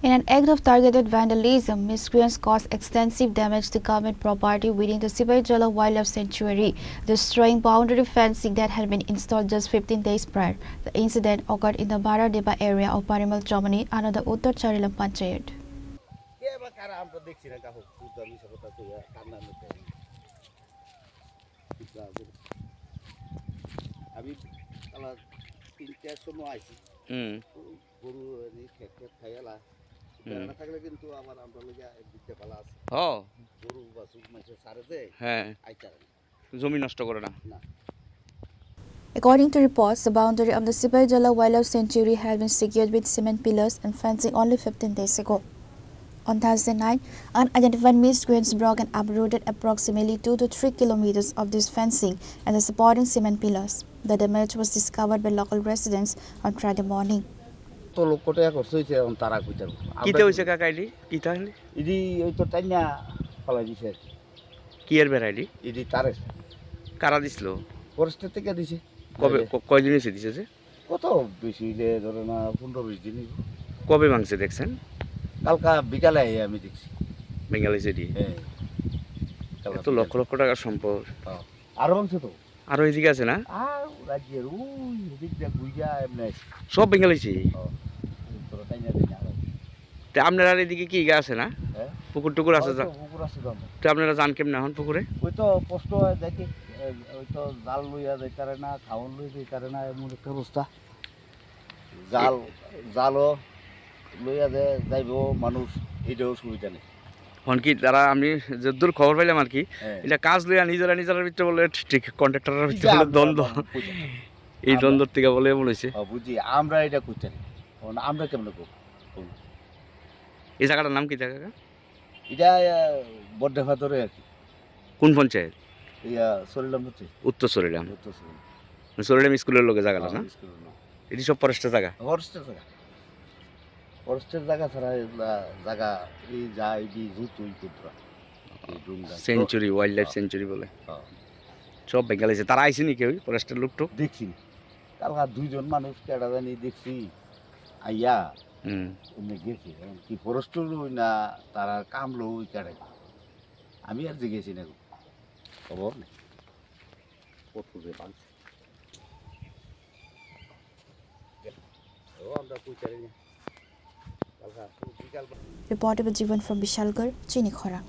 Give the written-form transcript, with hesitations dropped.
In an act of targeted vandalism, miscreants caused extensive damage to government property within the Sipai Jala Wildlife Sanctuary, destroying boundary fencing that had been installed just 15 days prior. The incident occurred in the Baradeba area of Parimal, Germany, under the Uttar Charilam Panchayat. According to reports, the boundary of the Sipai Jala Wildlife Sanctuary had been secured with cement pillars and fencing only 15 days ago. On Thursday night, unidentified miscreants broke and uprooted approximately 2 to 3 kilometers of this fencing and the supporting cement pillars. The damage was discovered by local residents on Friday morning. কবে ভাঙছে দেখছেন? কালকা বিকালে আমি দেখছি Bengali city. এত লক্ষ লক্ষ টাকার সম্পদ। আরো ভাঙছে তো, আরো এদিকে আছে না? আর রাজ্যের ওই এদিক দিয়ে বুইয়া এমনি সব বেঙ্গালিছি। তা আপনারা এদিকে কি গা আছে না? পুকুর টুকুর আছে? পুকুর আছে তো আপনারা যান কেমন এখন পুকুরে? ওই তো কষ্ট হয় দেখি, ওই তো জাল লইয়া যাইতারে না, খাওয়ান লইয়া যাইতারে না, এমন একটা অবস্থা। জালও লইয়া যাইব মানুষ, এটাও সুবিধা নেই। এখন কি তারা আমি যদ্দূর খবর পাইলাম আর কি, এটা কাজ লইয়া নিজেরা ভিতরে বলে ঠিক কন্ট্রাক্টরের ভিতরে বলে দ্বন্দ্ব, এই দ্বন্দ্ব থেকে বলে বলেছে। বুঝি আমরা এটা করতে নেই, আমরা কেমন করব? এই জায়গাটার নাম কি জায়গা? এটা বড্ডেফা ধরে আর কি। কোন পঞ্চায়েত? সরিলাম, উত্তর সরিলাম। সরিলাম স্কুলের লোকে জায়গাটা না? এটি সব ফরেস্টের জায়গা। ফরেস্টের জায়গা ছাড়া জায়গা এই যায় এই জুতুই Kudra century, wild life century বলে সব বেঙ্গালিছে। তারা আইসি নি কেউ ফরেস্টের লোক তো? দেখছি কালকা দুইজন মানুষ কেডা জানি দেখছি আইয়া এমনি গেছি, কি ফরেস্টের লই না তারা কাম লই কেডা, আমি আর জিগেছি না, খবর নেই কত যে পাঁচছে আমরা কইতারি না। Reported by Jivan from Bishalgarh, Chini Khora.